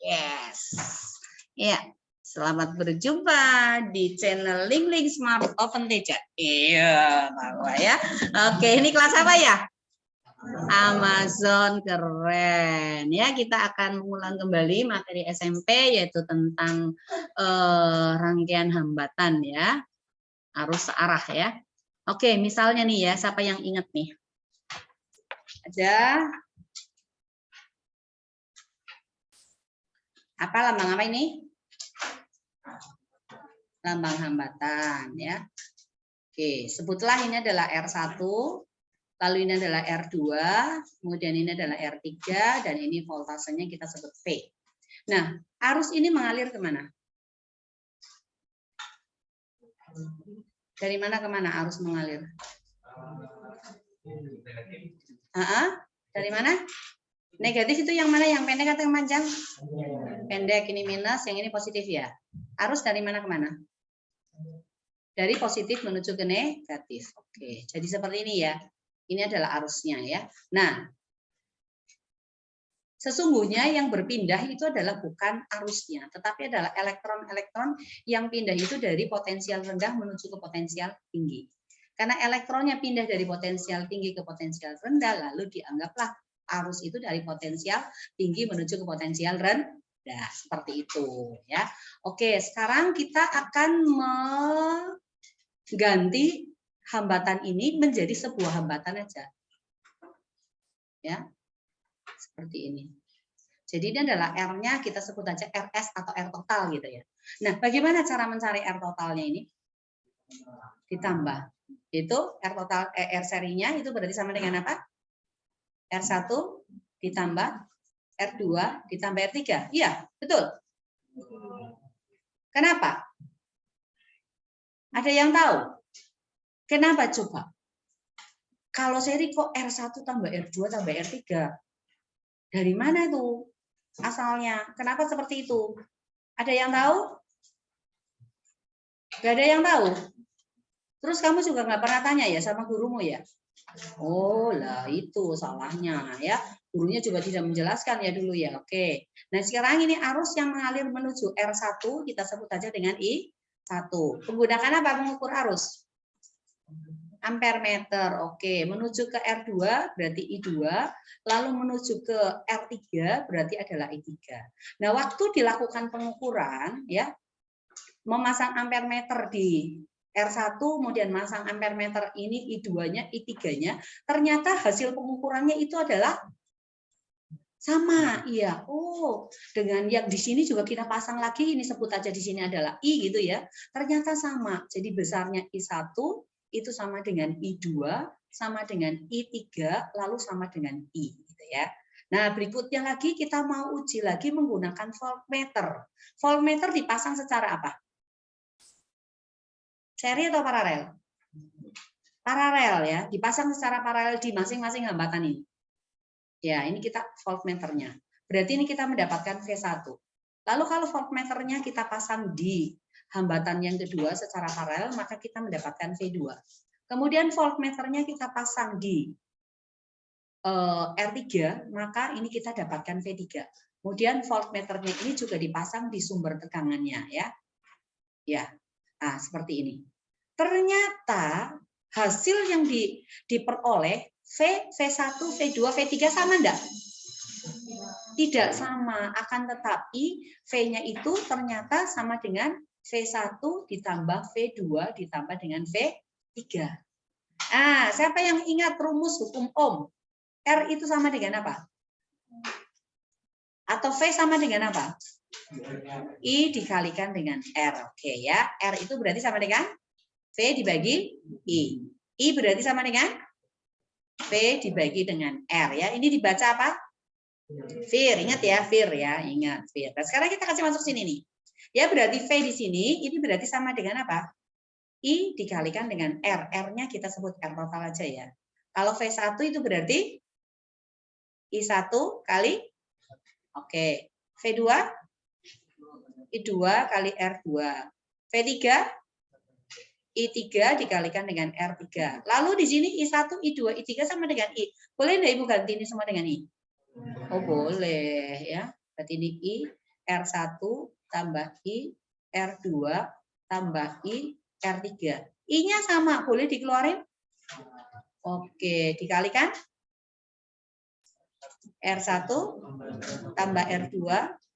Yes. Ya, selamat berjumpa di channel Link Smart Open Teacher. Iya, bahwa ya. Oke, ini kelas apa ya? Amazon, keren. Ya, kita akan mengulang kembali materi SMP yaitu tentang rangkaian hambatan ya. Arus searah ya. Oke, misalnya nih ya, siapa yang ingat nih? Ada apa, lambang apa ini? Lambang hambatan ya. Oke, sebutlah ini adalah R1, lalu ini adalah R2, kemudian ini adalah R3, dan ini voltasenya kita sebut V. Nah, arus ini mengalir kemana? Dari mana ke mana arus mengalir? Dari mana? Negatif itu yang mana? Yang pendek atau yang panjang? Pendek, ini minus, yang ini positif ya. Arus dari mana ke mana? Dari positif menuju ke negatif. Oke, jadi seperti ini ya. Ini adalah arusnya ya. Nah, sesungguhnya yang berpindah itu adalah bukan arusnya, tetapi adalah elektron-elektron yang pindah itu dari potensial rendah menuju ke potensial tinggi. Karena elektronnya pindah dari potensial tinggi ke potensial rendah, lalu dianggaplah arus itu dari potensial tinggi menuju ke potensial rendah. Seperti itu ya. Oke, sekarang kita akan mengganti hambatan ini menjadi sebuah hambatan aja. Ya. Seperti ini. Jadi ini adalah R-nya kita sebut aja RS atau R total gitu ya. Nah, bagaimana cara mencari R totalnya ini? Ditambah. Itu R total R serinya itu berarti sama dengan apa? R1 ditambah R2 ditambah R3. Iya, betul. Kenapa? Ada yang tahu? Kenapa coba? Kalau seri kok R1 tambah R2 tambah R3? Dari mana itu asalnya? Kenapa seperti itu? Ada yang tahu? Gak ada yang tahu? Terus kamu juga nggak pernah tanya ya sama gurumu ya? Oh lah itu salahnya ya. Gurunya juga tidak menjelaskan ya dulu ya. Oke. Nah sekarang ini arus yang mengalir menuju R1 kita sebut aja dengan I1. Menggunakan apa mengukur arus? Ampere meter. Oke, menuju ke R2 berarti I2, lalu menuju ke R3 berarti adalah I3. Nah, waktu dilakukan pengukuran ya, memasang ampere meter di R1 kemudian masang ampere meter ini I2-nya, I3-nya, ternyata hasil pengukurannya itu adalah sama. Iya. Oh, dengan yang di sini juga kita pasang lagi, ini sebut aja di sini adalah I gitu ya. Ternyata sama. Jadi besarnya I1 itu sama dengan I2, sama dengan I3, lalu sama dengan I gitu ya. Nah, berikutnya lagi kita mau uji lagi menggunakan voltmeter. Voltmeter dipasang secara apa? Seri atau paralel? Paralel ya, dipasang secara paralel di masing-masing hambatan ini. Ya, ini kita voltmeternya. Berarti ini kita mendapatkan V1. Lalu kalau voltmeternya kita pasang di hambatan yang kedua secara paralel, maka kita mendapatkan V2. Kemudian voltmeternya kita pasang di R3, maka ini kita dapatkan V3. Kemudian voltmeternya ini juga dipasang di sumber tegangannya ya. Ya. Nah, seperti ini. Ternyata hasil yang diperoleh V1, V2, V3 sama enggak? Tidak sama, akan tetapi V-nya itu ternyata sama dengan V1 ditambah V2 ditambah dengan V3. Nah, siapa yang ingat rumus hukum Ohm? R itu sama dengan apa? Atau V sama dengan apa? I dikalikan dengan R. Oke ya, R itu berarti sama dengan V dibagi I. I berarti sama dengan V dibagi dengan R ya. Ini dibaca apa? Vir, ingat ya, Vir ya, ingat Vir. Nah, sekarang kita kasih masuk sini nih. Ya berarti V di sini, ini berarti sama dengan apa? I dikalikan dengan R. R-nya kita sebut R total aja ya. Kalau V1 itu berarti I1 kali, oke. V2, I2 kali R2. V3, I3 dikalikan dengan R3. Lalu di sini I1, I2, I3 sama dengan I. Boleh enggak Ibu ganti ini semua dengan I? Oh boleh ya. Berarti ini I, R1 tambah I, R2 tambah I, R3. I-nya sama, boleh dikeluarin? Oke, dikalikan. R1 tambah R2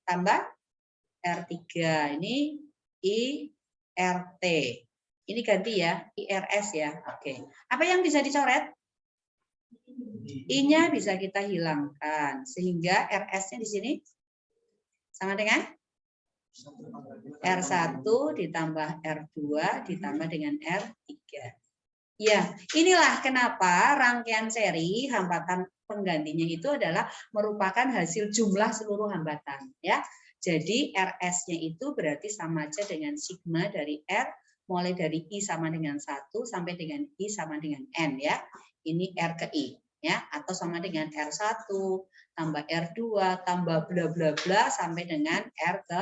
tambah R3. Ini IRT. Ini ganti ya, IRS ya. Oke. Apa yang bisa dicoret? I-nya bisa kita hilangkan. Sehingga RS-nya di sini sama dengan R1 ditambah R2 ditambah dengan R3. Ya, inilah kenapa rangkaian seri hambatan penggantinya itu adalah merupakan hasil jumlah seluruh hambatan. Ya, jadi RS-nya itu berarti sama aja dengan sigma dari R, mulai dari I sama dengan 1 sampai dengan I sama dengan N ya. Ini R ke I ya, atau sama dengan R1 tambah R2 tambah bla bla bla sampai dengan R ke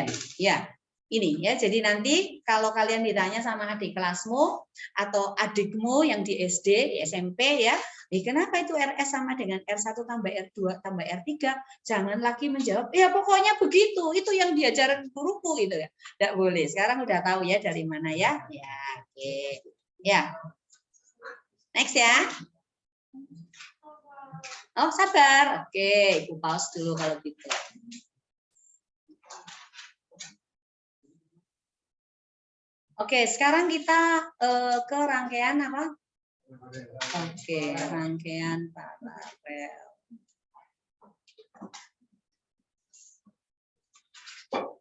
N ya. Ini ya, jadi nanti kalau kalian ditanya sama adik kelasmu atau adikmu yang di SD, di SMP ya, kenapa itu RS sama dengan R1 tambah R2 tambah R3? Jangan lagi menjawab, ya pokoknya begitu, itu yang diajarin guruku gitu ya. Tidak boleh, sekarang udah tahu ya dari mana ya. Ya, oke. Ya. Next ya. Oh, sabar. Oke, aku pause dulu kalau gitu. Oke, sekarang kita ke rangkaian apa? Oke, rangkaian paralel.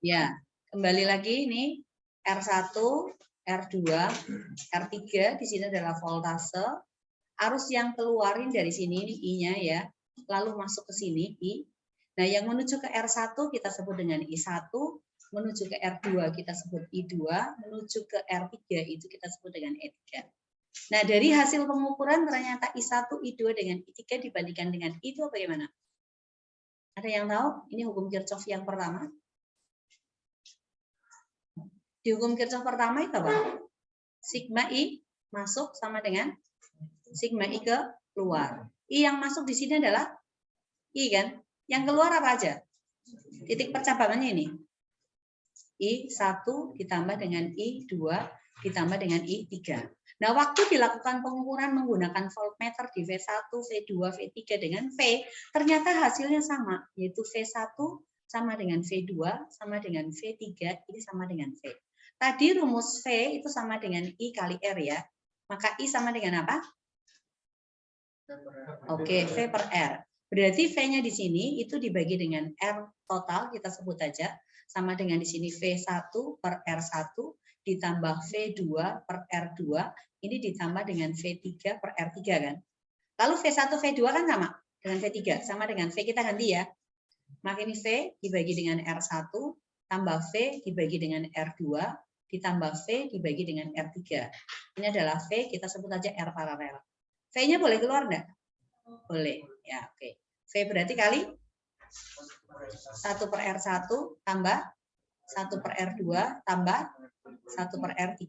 Ya, kembali lagi ini R1, R2, R3 di sini adalah voltase. Arus yang keluarin dari sini ini I-nya ya, lalu masuk ke sini I. Nah, yang menuju ke R1 kita sebut dengan I1, menuju ke R2 kita sebut I2, menuju ke R3 itu kita sebut dengan E3. Nah, dari hasil pengukuran ternyata I1, I2 dengan I3 dibandingkan dengan I itu bagaimana? Ada yang tahu? Ini hukum Kirchhoff yang pertama. Di hukum Kirchhoff pertama itu apa? Sigma I masuk sama dengan sigma I keluar. I yang masuk di sini adalah I kan? Yang keluar apa aja? Titik percabangannya ini. I1 ditambah dengan I2 ditambah dengan I3. Nah, waktu dilakukan pengukuran menggunakan voltmeter di V1, V2, V3 dengan V, ternyata hasilnya sama, yaitu V1 sama dengan V2 sama dengan V3, ini sama dengan V. Tadi rumus V itu sama dengan I kali R ya. Maka I sama dengan apa? Oke, V per R. Berarti V-nya di sini itu dibagi dengan R total, kita sebut aja. Sama dengan di sini V1 per R1 ditambah V2 per R2. Ini ditambah dengan V3 per R3 kan. Lalu V1, V2 kan sama dengan V3. Sama dengan V, kita ganti ya. Maka ini V dibagi dengan R1, tambah V dibagi dengan R2, ditambah V dibagi dengan R3. Ini adalah V, kita sebut aja R paralel. V-nya boleh keluar enggak? Boleh. Ya, oke. V berarti kali 1 per R1 tambah 1 per R2 tambah 1 per R3.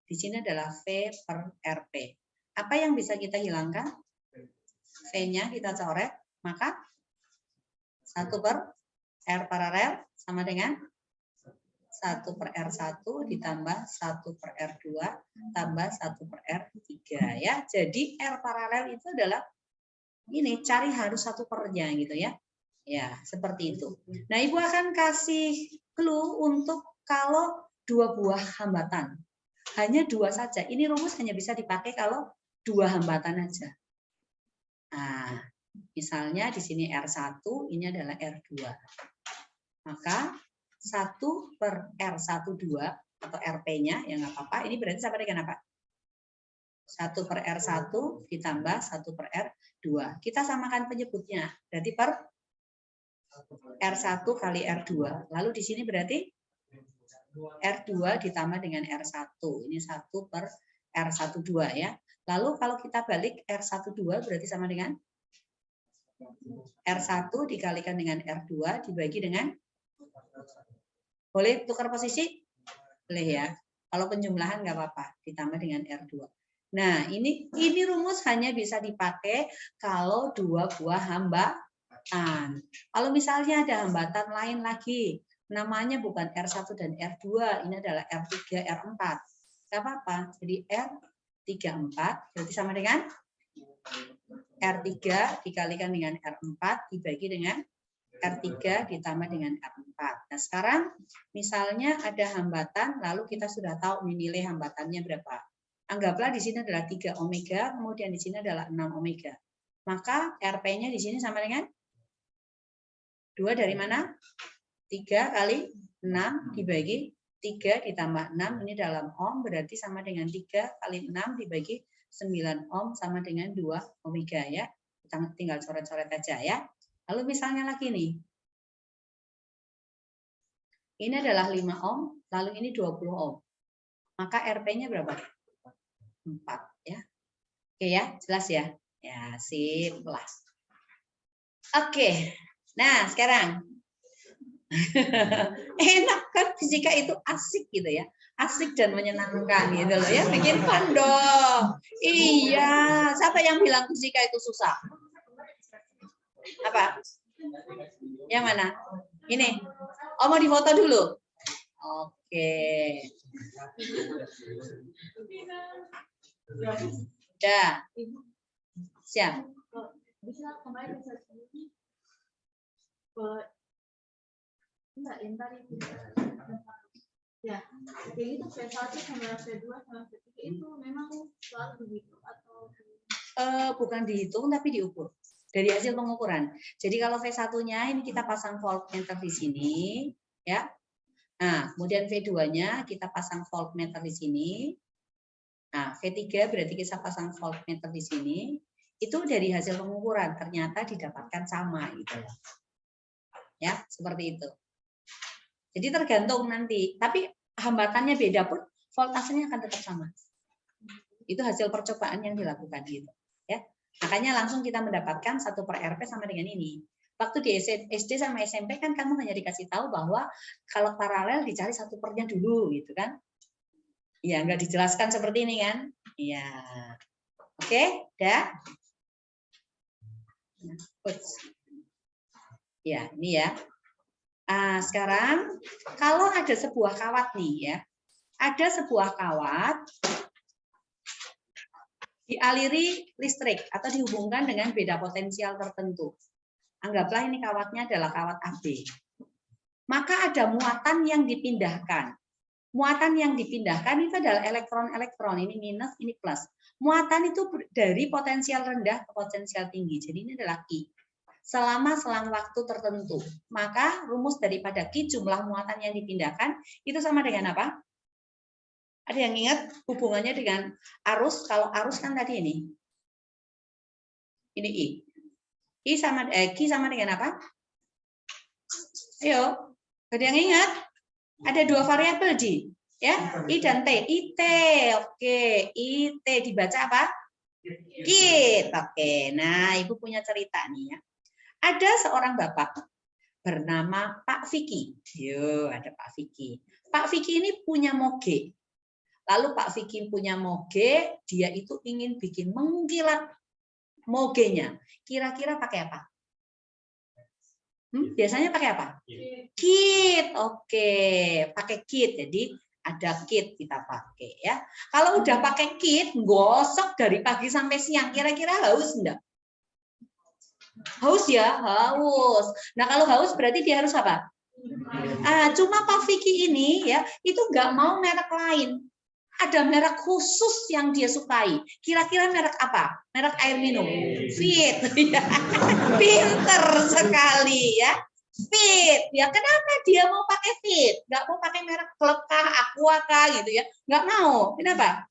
Di sini adalah V per RP. Apa yang bisa kita hilangkan? V-nya kita coret, maka 1 per R paralel sama dengan 1 per R1 ditambah 1 per R2 tambah 1 per R3 ya. Jadi R paralel itu adalah ini, cari harus 1 per-nya gitu ya. Ya, seperti itu. Nah, Ibu akan kasih clue untuk kalau 2 buah hambatan. Hanya 2 saja. Ini rumus hanya bisa dipakai kalau 2 hambatan aja. Nah, misalnya di sini R1, ini adalah R2. Maka 1 per R12 atau RP-nya, ya nggak apa-apa. Ini berarti sama dengan apa? 1 per R1 ditambah 1 per R2. Kita samakan penyebutnya. Berarti per R1 kali R2. Lalu di sini berarti R2 ditambah dengan R1. Ini 1 per R12 ya. Lalu kalau kita balik R12 berarti sama dengan R1 dikalikan dengan R2 dibagi dengan, boleh tukar posisi? Boleh ya. Kalau penjumlahan nggak apa-apa, ditambah dengan R2. Nah, ini rumus hanya bisa dipakai kalau 2 buah hambatan. hambatan. Kalau misalnya ada hambatan lain lagi, namanya bukan R1 dan R2, ini adalah R3, R4. Nggak apa-apa, jadi R34 berarti sama dengan R3 dikalikan dengan R4 dibagi dengan R3 ditambah dengan R4. Nah, sekarang misalnya ada hambatan, lalu kita sudah tahu nilai hambatannya berapa. Anggaplah di sini adalah 3 omega, kemudian di sini adalah 6 omega. Maka RP-nya di sini sama dengan 2 dari mana? 3 kali 6 dibagi 3 ditambah 6, ini dalam ohm, berarti sama dengan 3 kali 6 dibagi 9 ohm sama dengan 2 omega ya. Kita tinggal coret-coret aja ya. Lalu misalnya lagi nih. Ini adalah 5 ohm, lalu ini 20 ohm. Maka RP-nya berapa? 4 ya. Oke ya, jelas ya? Ya, sip lah. Oke. Nah, sekarang enak kan, fisika itu asik gitu ya. Asik dan menyenangkan gitu loh ya, bikin fun dong. Iya, siapa yang bilang fisika itu susah? Apa? Yang mana? Ini. Oh, mau difoto dulu? Oke. Udah. Siap. Bisa kembali ke enggak yang tadi ya kayak gitu V1 sama V2 sama V3 itu memang selalu begitu atau bukan dihitung tapi diukur dari hasil pengukuran. Jadi kalau V1-nya ini kita pasang voltmeter di sini ya. Nah, kemudian V2-nya kita pasang voltmeter di sini. Nah, V3 berarti kita pasang voltmeter di sini. Itu dari hasil pengukuran ternyata didapatkan sama gitu. Ya, seperti itu. Jadi tergantung nanti, tapi hambatannya beda pun voltasenya akan tetap sama. Itu hasil percobaan yang dilakukan gitu, ya. Makanya langsung kita mendapatkan 1 per RP sama dengan ini. Waktu di SD sama SMP kan kamu hanya dikasih tahu bahwa kalau paralel dicari 1 pernya dulu gitu kan. Ya, nggak dijelaskan seperti ini kan? Iya. Oke, udah. Ya, ini ya. Nah, sekarang kalau ada sebuah kawat nih ya, ada sebuah kawat dialiri listrik atau dihubungkan dengan beda potensial tertentu. Anggaplah ini kawatnya adalah kawat AB. Maka ada muatan yang dipindahkan. Muatan yang dipindahkan itu adalah elektron-elektron, ini minus, ini plus. Muatan itu dari potensial rendah ke potensial tinggi. Jadi ini adalah I. Selama selang waktu tertentu. Maka rumus daripada Q jumlah muatan yang dipindahkan itu sama dengan apa? Ada yang ingat hubungannya dengan arus? Kalau arus kan tadi ini. Ini I. Q sama dengan apa? Ayo, ada yang ingat? Ada 2 variabel di, ya, I dan T. IT, oke. IT dibaca apa? Kit, oke. Nah, Ibu punya cerita nih ya. Ada seorang bapak bernama Pak Vicky. Yo, ada Pak Vicky. Pak Vicky ini punya moge. Lalu Pak Vicky punya moge, dia itu ingin bikin mengkilat mogenya. Kira-kira pakai apa? Biasanya pakai apa? Kit. Oke, pakai kit. Jadi ada kit kita pakai ya. Kalau udah pakai kit, gosok dari pagi sampai siang. Kira-kira haus enggak? Haus ya, haus. Nah kalau haus berarti dia harus apa? Cuma Pak Vicky ini ya itu nggak mau merek lain. Ada merek khusus yang dia sukai. Kira-kira merek apa? Merek air minum. Fit. Pinter sekali ya. Fit. Ya kenapa dia mau pakai Fit? Nggak mau pakai merek Klekah, Aqua gitu ya? Nggak mau. Kenapa?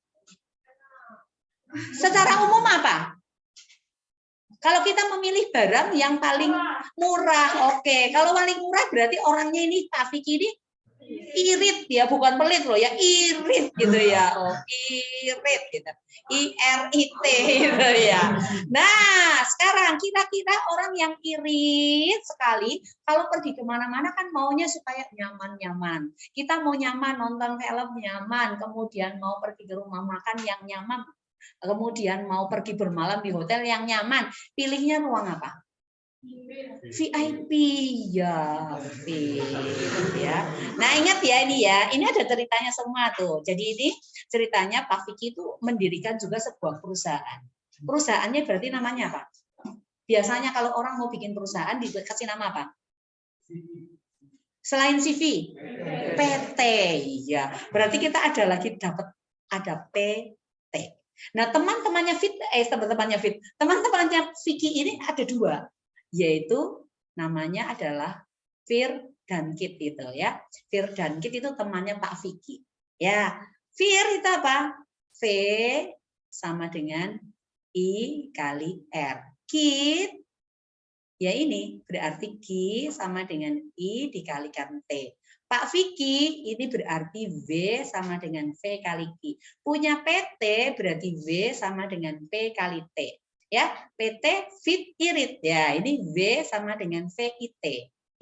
Secara umum apa? Kalau kita memilih barang yang paling murah, oke. Kalau paling murah berarti orangnya ini Pak Vicky ini irit ya, bukan pelit loh ya, irit gitu ya. Oh, irit gitu. IRIT gitu ya. Nah, sekarang kira-kira orang yang irit sekali kalau pergi kemana-mana kan maunya supaya nyaman-nyaman. Kita mau nyaman nonton film nyaman, kemudian mau pergi ke rumah makan yang nyaman. Kemudian mau pergi bermalam di hotel yang nyaman, pilihnya ruang apa? VIP ya, V ya. Nah ingat ya ini ada ceritanya semua tuh. Jadi ini ceritanya Pak Vicky itu mendirikan juga sebuah perusahaan. Perusahaannya berarti namanya apa? Biasanya kalau orang mau bikin perusahaan dikasih nama apa? Selain CV, PT ya. Berarti kita ada lagi ada PT. Nah teman-temannya teman-temannya Vicky ini ada dua, yaitu namanya adalah Fir dan Kit itu ya. Fir dan Kit itu temannya Pak Vicky. Ya, Fir itu apa? V sama dengan I kali R. Kit ya ini berarti Q sama dengan I dikalikan T. Pak Vicky ini berarti V sama dengan V kali Q. Punya PT berarti V sama dengan P kali T. Ya, PT Fit Irit. Ya, ini V sama dengan VIT.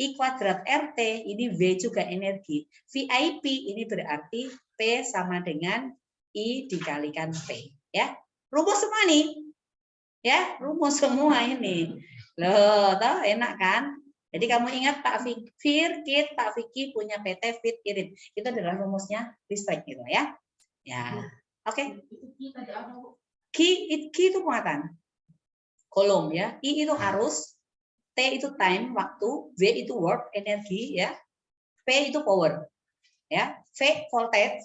I kuadrat RT ini V juga energi. VIP ini berarti P sama dengan I dikalikan P. Ya, rumus semua nih. Ya, rumus semua ini. Loh, toh enak kan? Jadi kamu ingat Pak Fir, Kit, Pak Vicky punya PT Fit Irit. Itu adalah rumusnya listrik gitu ya. Ya. Oke. Q itu muatan. Kolom ya. I itu arus, T itu time, waktu, V itu work, energi ya. P itu power. Ya. V voltage,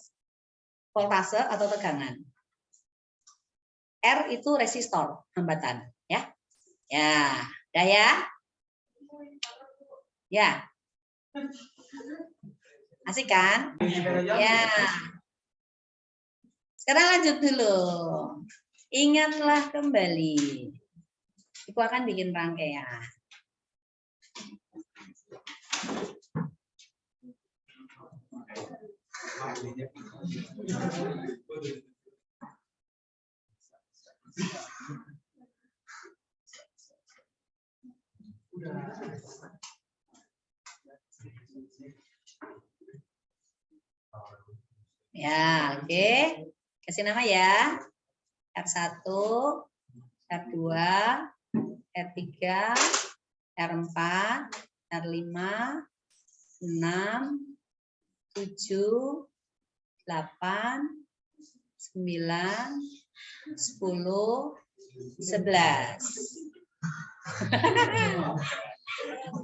voltase atau tegangan. R itu resistor, hambatan ya. Ya, udah ya? Ya. Asik kan? Ya. Sekarang lanjut dulu. Ingatlah kembali. Ibu akan bikin rangkaian. Ya, oke. Kasih nama ya. R1, R2, R3, R4, R5, 6, 7, 8, 9, 10, 11.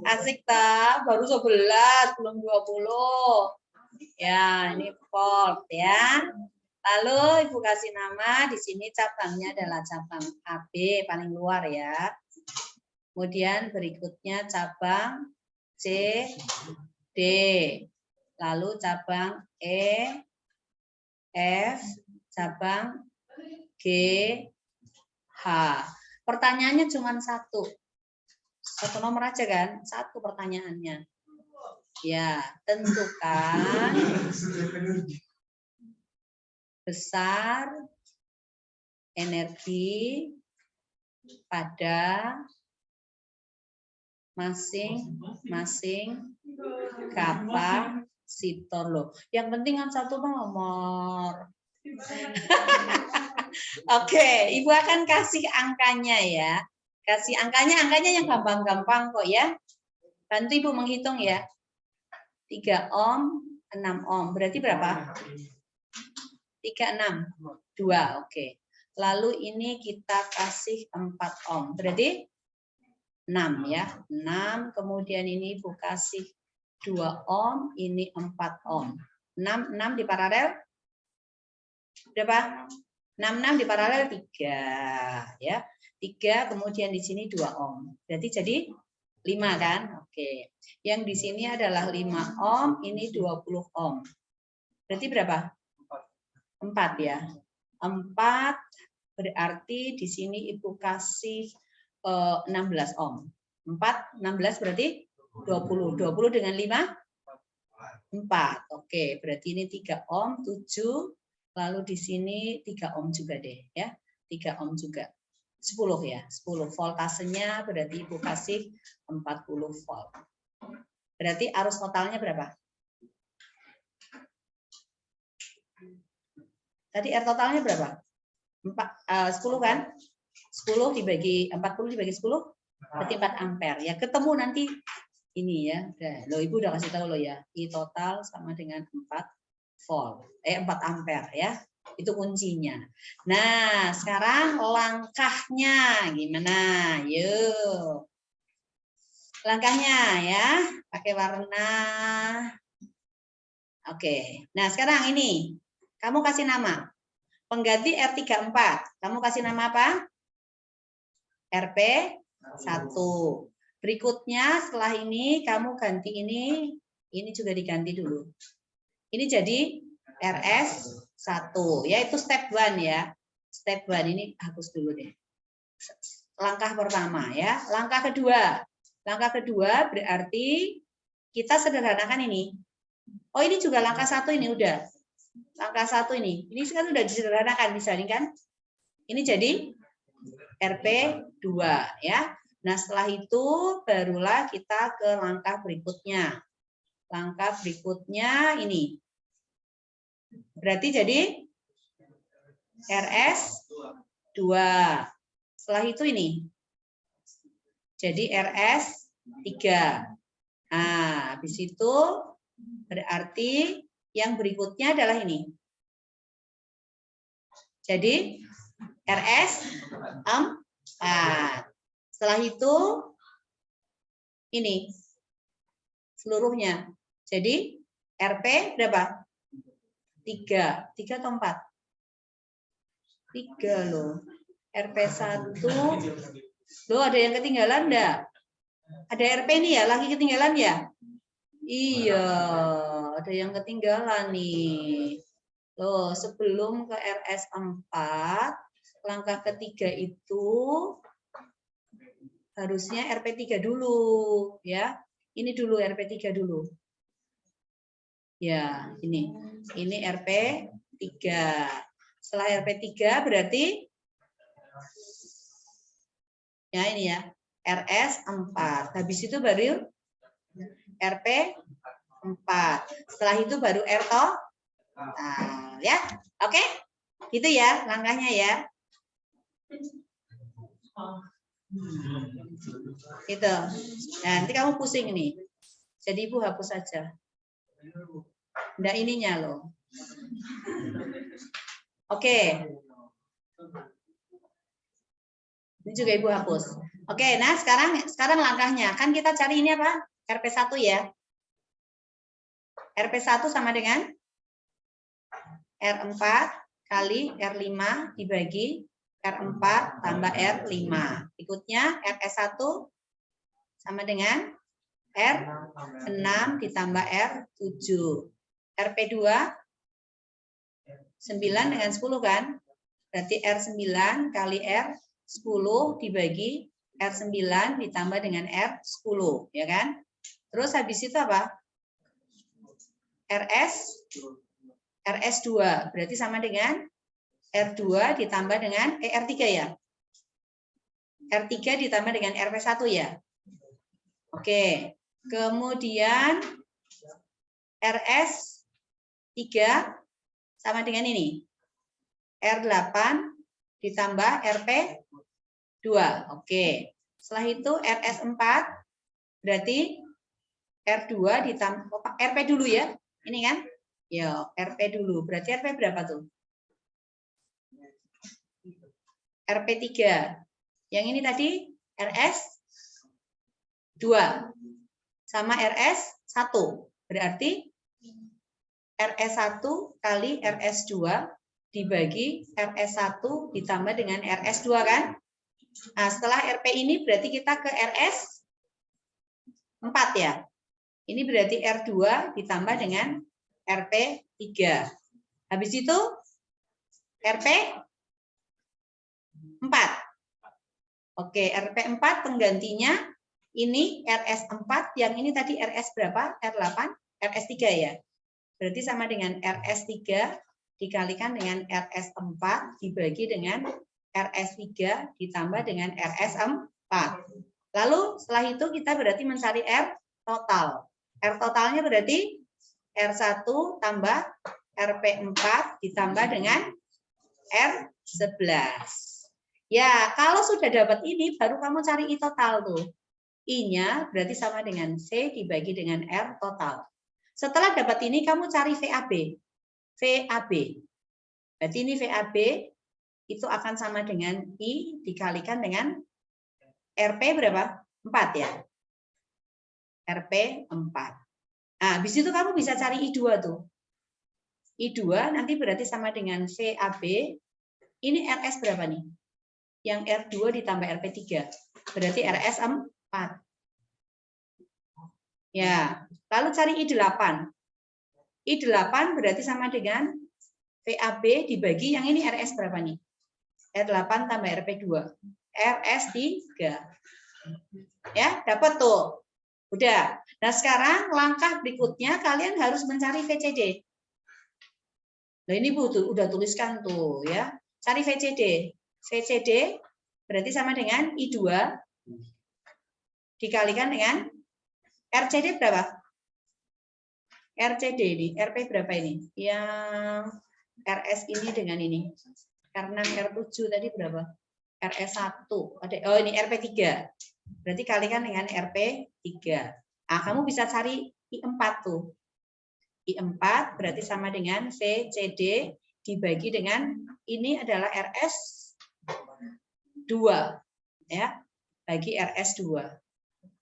Asik tak? Baru 11, belum 20. Ya, ini volt ya. Lalu Ibu kasih nama, di sini cabangnya adalah cabang AB paling luar ya. Kemudian berikutnya cabang C, D. Lalu cabang E, F, cabang G, H. Pertanyaannya cuma satu. Satu nomor aja kan? Satu pertanyaannya. Ya, tentukan besar energi pada masing-masing kapasitor loh. Yang penting kan satu nomor. Oke, Ibu akan kasih angkanya ya. Kasih angkanya yang gampang-gampang kok ya. Bantu Ibu menghitung ya. 3 ohm, 6 ohm. Berarti berapa? 36. 2, oke. Lalu ini kita kasih 4 ohm. Berarti 6 ya. 6, kemudian ini Ibu kasih 2 ohm, ini 4 ohm. 6 di paralel berapa? 6 di paralel 3 ya. 3 kemudian di sini 2 ohm. Berarti jadi 5 kan? Oke. Yang di sini adalah 5 ohm, ini 20 ohm. Berarti berapa? 4 ya. 4 berarti di sini Ibu kasih 16 ohm. 4, 16 berarti 20. 20 dengan 5? 4. Oke, berarti ini 3 ohm, 7. Lalu di sini 3 ohm juga deh ya. 3 ohm juga. 10 ya. 10 voltasenya berarti Ibu kasih 40 volt. Berarti arus totalnya berapa? Tadi R totalnya berapa? 10 kan? 10 dibagi 40 dibagi 10? Berarti 4 ampere. Ya, ketemu nanti ini ya. Loh, Ibu udah kasih tahu lo ya. I total sama dengan 4 volt. 4 ampere ya. Itu kuncinya. Nah, sekarang langkahnya gimana? Yuk. Langkahnya ya, pakai warna. Oke. Nah, sekarang ini kamu kasih nama. Pengganti R34. Kamu kasih nama apa? RP1. Berikutnya setelah ini kamu ganti ini juga diganti dulu. Ini jadi RS1, yaitu step 1 ya. Step 1 ini hapus dulu deh. Langkah pertama ya. Langkah kedua. Langkah kedua berarti kita sederhanakan ini. Oh, ini juga langkah 1 ini udah. Langkah 1 ini. Ini kan sudah disederhanakan disandingkan. Ini jadi RP2 ya. Nah, setelah itu barulah kita ke langkah berikutnya. Langkah berikutnya ini. Berarti jadi RS2. Setelah itu ini. Jadi RS3. Nah, habis itu berarti yang berikutnya adalah ini. Jadi RS4. Setelah itu ini seluruhnya. Jadi RP berapa? 3. 3 atau 4? 3 loh. RP1. Loh, ada yang ketinggalan enggak? Ada RP nih ya, lagi ketinggalan ya? Iya, ada yang ketinggalan nih. Loh, sebelum ke RS4, langkah ketiga itu harusnya RP3 dulu ya. Ini dulu RP3 dulu. Ya, ini RP3. Setelah RP3 berarti ya ini ya, RS4. Habis itu baru RP4. Setelah itu baru R total ya. Oke? Gitu ya langkahnya ya. Gitu. Nah, nanti kamu pusing ini. Jadi Ibu hapus saja. Nggak ininya loh. Oke. Ini juga Ibu hapus. Oke, nah sekarang langkahnya. Kan kita cari ini apa? RP1 ya. RP1 sama dengan R4 kali R5 dibagi R4 tambah R5. Berikutnya RS1 sama dengan R6 ditambah R7. RP2 9 dengan 10 kan? Berarti R9 kali R10 dibagi R9 ditambah dengan R10, ya kan? Terus habis itu apa? RS2 berarti sama dengan R2 ditambah dengan R3 ya. R3 ditambah dengan RP1 ya. Oke. Kemudian RS3 sama dengan ini. R8 ditambah RP2. Oke. Setelah itu RS4 berarti R2 ditambah RP dulu ya. Ini kan? Ya, RP dulu. Berarti RP berapa tuh? RP3. Yang ini tadi RS2 sama RS1. Berarti RS1 kali RS2 dibagi RS1 ditambah dengan RS2 kan? Nah, setelah RP ini berarti kita ke RS4 ya. Ini berarti R2 ditambah dengan RP3. Habis itu RP4. Oke, RP4 penggantinya ini RS4, yang ini tadi RS berapa? R8, RS3 ya. Berarti sama dengan RS3 dikalikan dengan RS4 dibagi dengan RS3 ditambah dengan RS4. Lalu setelah itu kita berarti mencari R total. R totalnya berarti R1 tambah RP4 ditambah dengan R11. Ya, kalau sudah dapat ini, baru kamu cari I total tuh. I-nya berarti sama dengan C dibagi dengan R total. Setelah dapat ini, kamu cari VAB. VAB. Berarti ini VAB itu akan sama dengan I dikalikan dengan RP berapa? 4 ya. RP 4. Nah, habis itu kamu bisa cari I2 tuh. I2 nanti berarti sama dengan VAB. Ini RS berapa nih? Yang R2 ditambah RP3. Berarti RS 4. Ya, lalu cari I8. I8 berarti sama dengan VAB dibagi yang ini RS berapa nih? R8 tambah RP2. RS3. Ya, dapat tuh. Udah. Nah, sekarang langkah berikutnya kalian harus mencari VCD. Nah, ini Bu udah tuliskan tuh ya. Cari VCD. VCD berarti sama dengan I2 dikalikan dengan RCD berapa? RCD ini, RP berapa ini? Yang RS ini dengan ini. R6, R7 tadi berapa? RS1. Ada, oh ini RP3. Berarti kalikan dengan RP3. Nah, kamu bisa cari I4 tuh. I4 berarti sama dengan VCD dibagi dengan ini adalah RS2. Ya, bagi RS2.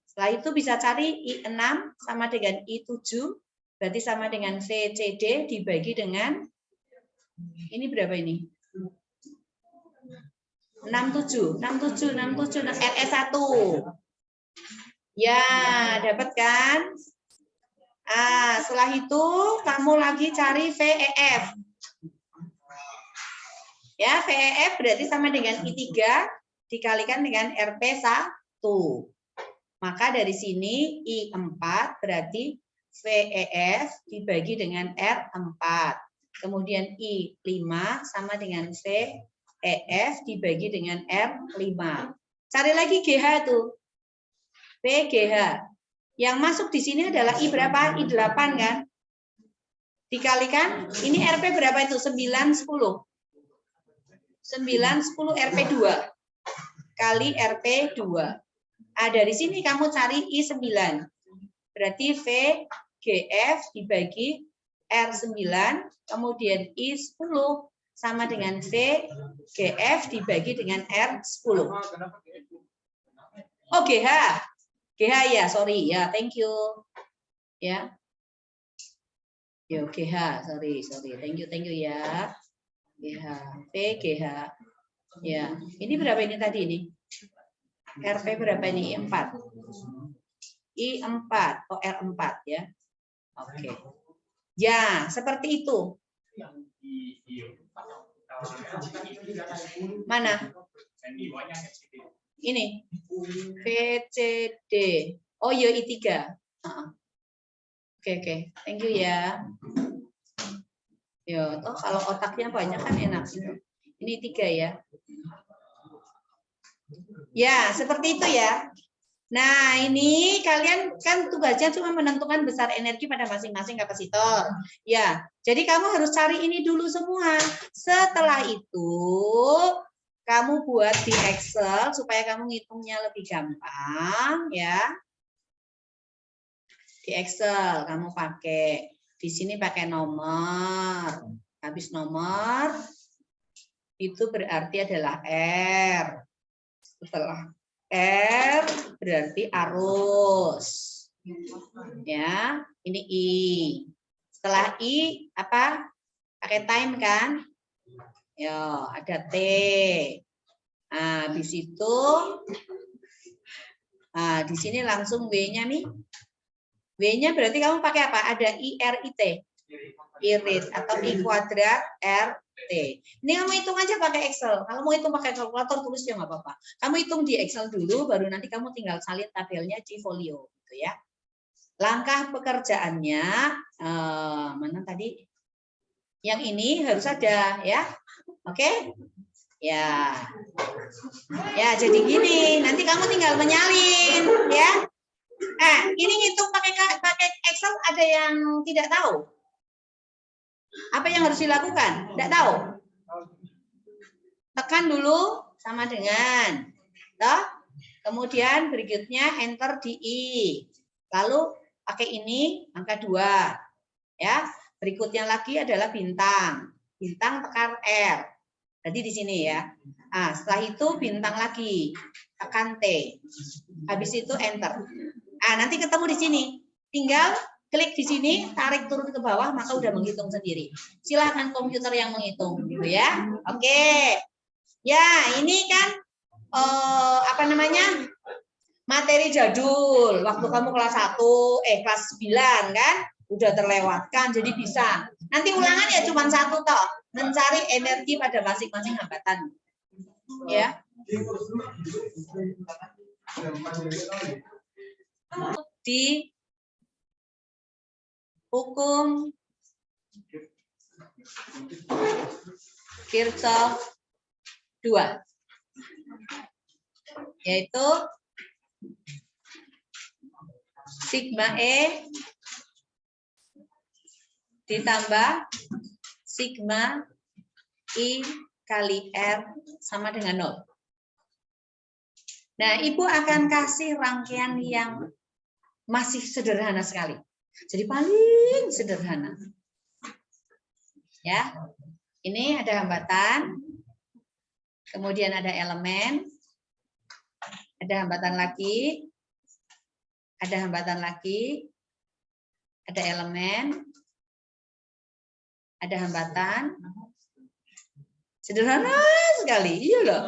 Setelah itu bisa cari I6 sama dengan I7 berarti sama dengan VCD dibagi dengan ini berapa ini? 67 RS1. Ya, dapat kan? Setelah itu kamu lagi cari VEF. Ya, VEF berarti sama dengan I3 dikalikan dengan RP1. Maka dari sini I4 berarti VEF dibagi dengan R4. Kemudian I5 sama dengan VEF dibagi dengan R5. Cari lagi GH tuh. PGH. Yang masuk di sini adalah I berapa? I8 kan? Dikalikan, ini RP berapa itu? 9, 10. 9, 10 RP2. Kali RP2. Dari sini kamu cari I9. Berarti VGF dibagi R9, kemudian I10 sama dengan VGF dibagi dengan R10. Oh, GH. GH ya, sorry ya, thank you. Ya. Yo, GH, sorry, thank you ya. GH, VGH. Ya, ini berapa ini tadi ini? RP berapa ini? I4. I4, oh R4 ya. Oke. Ya, seperti itu. Mana? Ini. VCD. Oh, iya I3. Oke. Thank you ya. Yo, toh kalau otaknya banyak kan enak gitu. Ini 3 ya. Ya, seperti itu ya. Nah, ini kalian kan tugasnya cuma menentukan besar energi pada masing-masing kapasitor. Ya, jadi kamu harus cari ini dulu semua. Setelah itu, kamu buat di Excel supaya kamu ngitungnya lebih gampang, ya. Di Excel kamu pakai, di sini pakai nomor. Habis nomor, itu berarti adalah R. Setelah R berarti arus. Ya, ini I. Setelah I apa? Pakai time kan? Yo, ada T. Nah, habis itu di sini langsung W-nya nih. W-nya berarti kamu pakai apa? Ada IRIT. Irit atau I kuadrat RT. Ini kamu hitung aja pakai Excel. Kalau mau hitung pakai kalkulator tulis ya nggak apa-apa. Kamu hitung di Excel dulu, baru nanti kamu tinggal salin tabelnya di folio, gitu ya. Langkah pekerjaannya mana tadi? Yang ini harus ada, ya. Oke? Ya. Ya, jadi gini. Nanti kamu tinggal menyalin, ya. Ini ngitung pakai Excel ada yang tidak tahu? Apa yang harus dilakukan? Tidak tahu. Tekan dulu sama dengan. Toh? Kemudian berikutnya enter di I. Lalu pakai ini angka 2. Ya. Berikutnya lagi adalah bintang. Bintang tekan R. Jadi di sini ya. Nah, setelah itu bintang lagi. Tekan T. Habis itu enter. Nah, nanti ketemu di sini. Tinggal klik di sini, tarik turun ke bawah, maka udah menghitung sendiri. Silakan komputer yang menghitung, gitu ya. Oke. Ya, ini kan apa namanya? Materi jadul. Waktu kamu kelas 1, kelas 9 kan? Udah terlewatkan, jadi bisa. Nanti ulangan ya cuma 1 toh. Mencari energi pada masing-masing hambatan. Ya. Di hukum Kirchhoff 2, yaitu sigma E ditambah sigma I kali R sama dengan 0. Nah, Ibu akan kasih rangkaian yang masih sederhana sekali. Jadi paling sederhana. Ya. Ini ada hambatan. Kemudian ada elemen. Ada hambatan lagi. Ada hambatan lagi. Ada elemen. Ada hambatan. Sederhana sekali. Iya loh.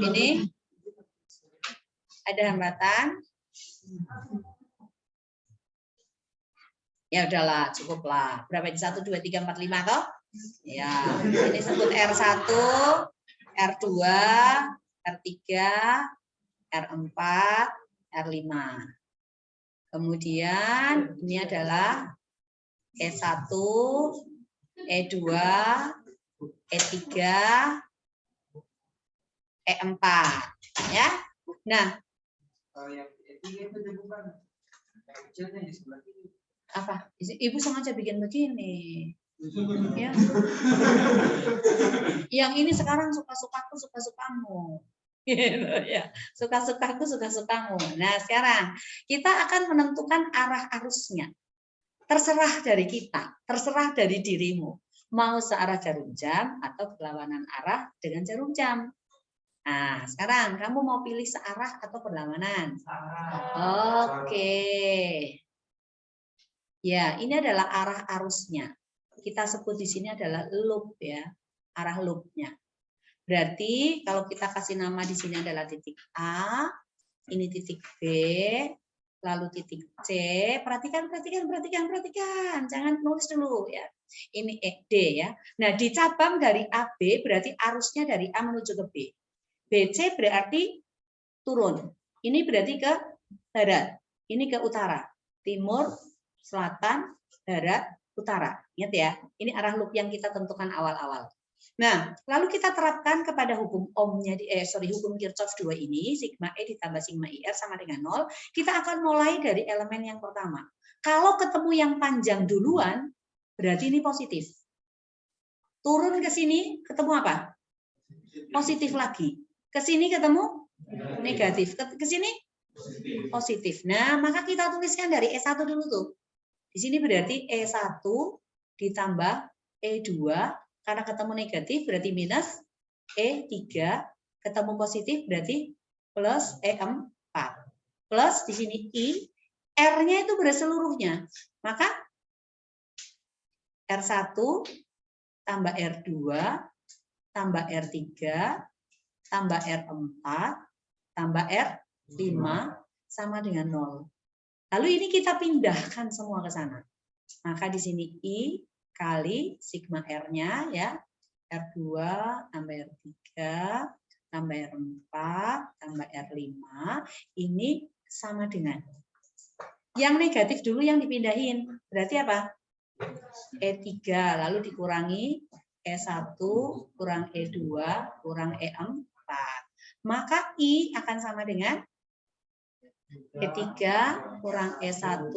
Ini ada hambatan. Ya udahlah, cukuplah. Berapa ini? 1, 2, 3, 4, 5 toh? Ya, ini sebut R1, R2, R3, R4, R5. Kemudian ini adalah E1, E2, E3, E4. Ya. Nah, apa? Ibu sengaja bikin begini. Ya. Yang ini sekarang suka-sukaku, suka-sukamu. Ya, suka-sukaku, suka-sukamu. Nah, sekarang kita akan menentukan arah arusnya. Terserah dari kita, terserah dari dirimu. Mau searah jarum jam atau berlawanan arah dengan jarum jam. Nah, sekarang kamu mau pilih searah atau berlawanan? Oke. Ya, ini adalah arah arusnya. Kita sebut di sini adalah loop ya, arah loopnya. Berarti kalau kita kasih nama di sini adalah titik A, ini titik B, lalu titik C. Perhatikan, jangan nulis dulu ya. Ini D ya. Nah, di cabang dari AB berarti arusnya dari A menuju ke B. BC berarti turun. Ini berarti ke barat. Ini ke utara. Timur, selatan, barat, utara. Ingat ya, ini arah loop yang kita tentukan awal-awal. Nah, lalu kita terapkan kepada hukum ohmnya hukum Kirchhoff 2 ini, sigma E ditambah sigma IR sama dengan 0. Kita akan mulai dari elemen yang pertama. Kalau ketemu yang panjang duluan, berarti ini positif. Turun ke sini ketemu apa? Positif lagi. Ke sini ketemu negatif. Ke sini positif. Nah, maka kita tuliskan dari E1 dulu tuh. Di sini berarti E1 ditambah E2, karena ketemu negatif berarti minus, E3, ketemu positif berarti plus E4. Plus di sini I, R-nya itu berseluruhnya. Maka R1 tambah R2 tambah R3 tambah R4 tambah R5 sama dengan 0. Lalu ini kita pindahkan semua ke sana. Maka di sini I kali sigma R-nya ya. R2 tambah R3 tambah R4 tambah R5 ini sama dengan yang negatif dulu yang dipindahin. Berarti apa? E3 lalu dikurangi E1 kurang E2 kurang E4. Maka I akan sama dengan E3 kurang E1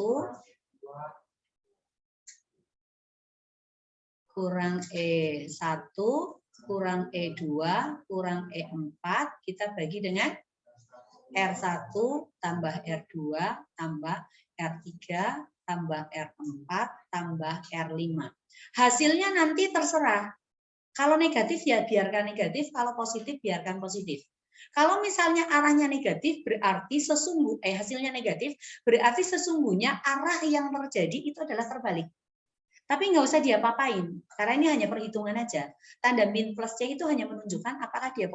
kurang E1 kurang E2 kurang E4 kita bagi dengan R1 tambah R2 tambah R3 tambah R4 tambah R5. Hasilnya nanti terserah. Kalau negatif ya biarkan negatif, kalau positif biarkan positif. Kalau misalnya arahnya negatif berarti hasilnya negatif berarti sesungguhnya arah yang terjadi itu adalah terbalik. Tapi nggak usah diapa-apain, karena ini hanya perhitungan aja. Tanda min plus C itu hanya menunjukkan apakah dia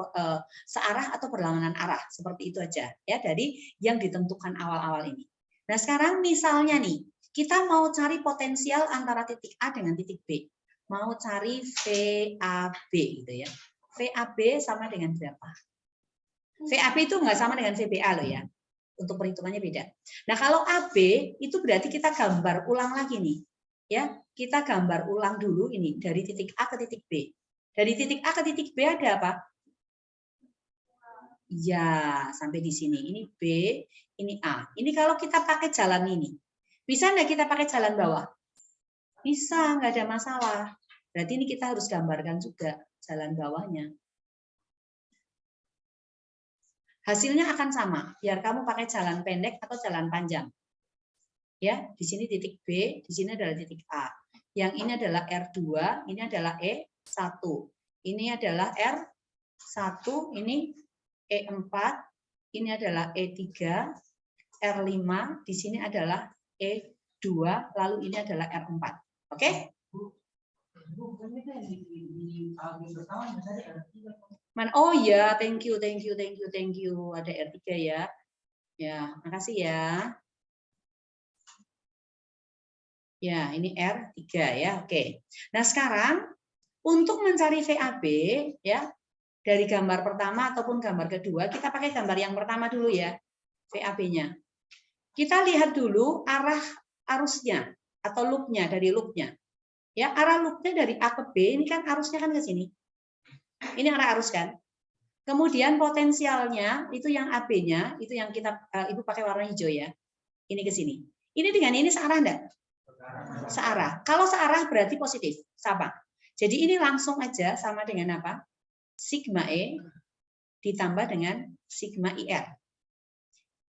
searah atau berlawanan arah, seperti itu aja ya dari yang ditentukan awal-awal ini. Nah sekarang misalnya nih, kita mau cari potensial antara titik A dengan titik B. Mau cari VAB gitu ya. VAB sama dengan berapa? VAB itu nggak sama dengan VBA loh ya. Untuk perhitungannya beda. Nah kalau AB itu berarti kita gambar ulang lagi nih. Ya, kita gambar ulang dulu ini dari titik A ke titik B. Dari titik A ke titik B ada apa? Ya, sampai di sini. Ini B, ini A. Ini kalau kita pakai jalan ini. Bisa nggak kita pakai jalan bawah? Bisa, nggak ada masalah. Berarti ini kita harus gambarkan juga jalan bawahnya. Hasilnya akan sama, biar kamu pakai jalan pendek atau jalan panjang. Ya, di sini titik B, di sini adalah titik A. Yang ini adalah R2, ini adalah E1. Ini adalah R1, ini E4, ini adalah E3, R5, di sini adalah E2, lalu ini adalah R4. Oke? Oh ya, thank you. Ada R3 ya. Ya, makasih ya. Ya, ini R3 ya. Oke. Nah, sekarang untuk mencari VAB ya, dari gambar pertama ataupun gambar kedua, kita pakai gambar yang pertama dulu ya, VAB-nya. Kita lihat dulu arah arusnya atau loopnya, dari loopnya. Ya, arah loopnya dari A ke B, ini kan arusnya kan ke sini. Ini arah arus kan. Kemudian potensialnya itu yang AB-nya, itu yang kita Ibu pakai warna hijau ya. Ini ke sini. Ini dengan ini searah enggak? Searah. Kalau searah berarti positif, sama. Jadi ini langsung aja sama dengan apa? Sigma E ditambah dengan sigma IR.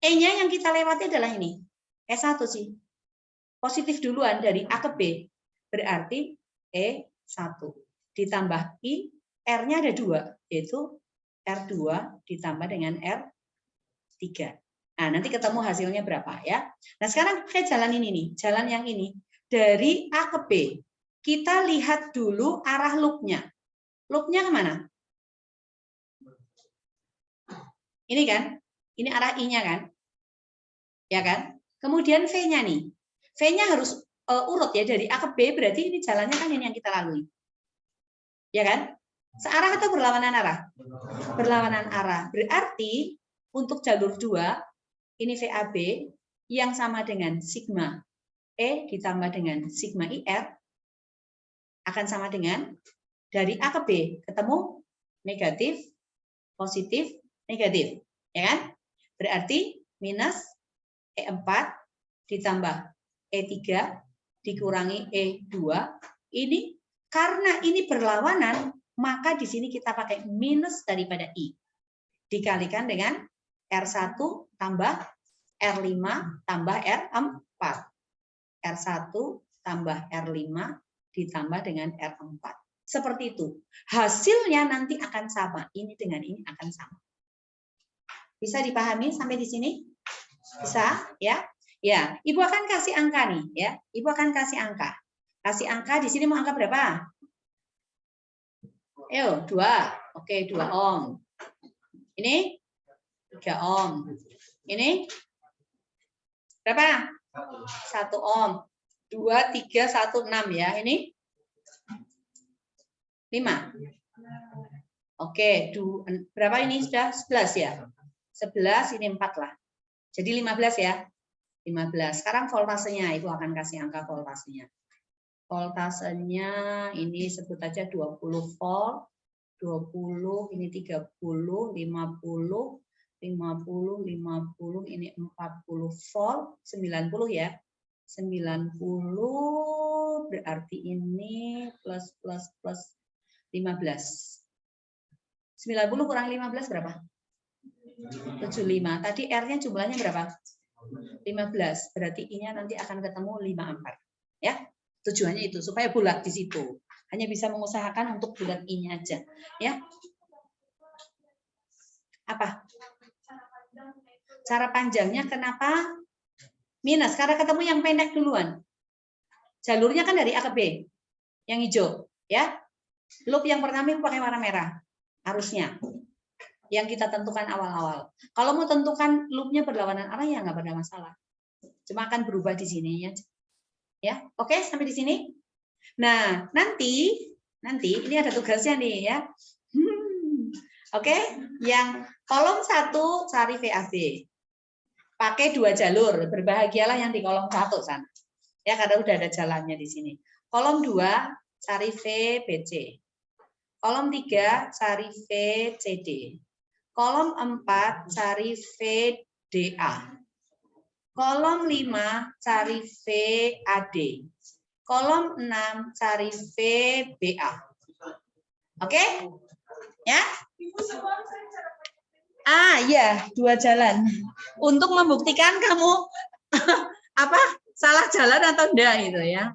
E-nya yang kita lewati adalah ini. E1 sih. Positif duluan dari A ke B. Berarti E1. Ditambah I, R-nya ada 2, yaitu R2 ditambah dengan R3. Nah, nanti ketemu hasilnya berapa ya. Nah, sekarang pakai jalan ini nih, jalan yang ini. Dari A ke B, kita lihat dulu arah loopnya. Loopnya kemana? Ini kan, ini arah I-nya kan? Ya kan? Kemudian V-nya nih. V-nya harus urut ya, dari A ke B, berarti ini jalannya kan ini yang kita lalui. Ya kan? Searah atau berlawanan arah? Berlawanan arah. Berarti untuk jalur 2, ini VAB yang sama dengan sigma E ditambah dengan sigma IR akan sama dengan dari A ke B ketemu negatif, positif, negatif. Ya kan? Berarti minus E4 ditambah E3 dikurangi E2. Ini karena ini berlawanan, maka di sini kita pakai minus daripada I. Dikalikan dengan R1 tambah R5 tambah R4. R1 tambah R5 ditambah dengan R4. Seperti itu. Hasilnya nanti akan sama. Ini dengan ini akan sama. Bisa dipahami sampai di sini? Bisa? Ya? Ya, Ibu akan kasih angka nih, ya. Ibu akan kasih angka. Kasih angka di sini mau angka berapa? Ayo, 2. Oke, 2 ohm. Ini 3 ohm. Ini berapa? 1 ohm. 2, 3, 1, 6 ya. Ini 5. Oke, berapa ini sudah? 11 ya. 11, ini 4 lah. Jadi 15 ya. 15. Sekarang voltasenya, Ibu akan kasih angka voltasenya. Voltasenya ini sebut aja 20 volt, 20, ini 30, 50, 50, 50, ini 40 volt, 90 ya. 90 berarti ini plus 15. 90 kurang 15 berapa? 75. Tadi R-nya jumlahnya berapa? 15. Berarti I-nya nanti akan ketemu 5 ampere. Ya. Tujuannya itu supaya bulat di situ. Hanya bisa mengusahakan untuk bulat I-nya aja, ya. Apa? Cara panjangnya kenapa minus? Karena ketemu yang pendek duluan. Jalurnya kan dari A ke B. Yang hijau, ya. Loop yang pertama pakai warna merah. Harusnya. Yang kita tentukan awal-awal. Kalau mau tentukan loopnya berlawanan arah ya nggak ada masalah. Cuma akan berubah di sini ya. Oke, sampai di sini. Nah, nanti ini ada tugasnya nih ya. Oke, yang kolom 1 cari VAB. Pakai 2 jalur, berbahagialah yang di kolom 1 sana. Ya, karena udah ada jalannya di sini. Kolom 2 cari VBC. Kolom 3 cari VCD. Kolom 4 cari VDA. Kolom 5 cari VAD. Kolom 6 cari VBA. Oke? Ya? Ya, 2 jalan. Untuk membuktikan kamu apa? Salah jalan atau enggak gitu ya.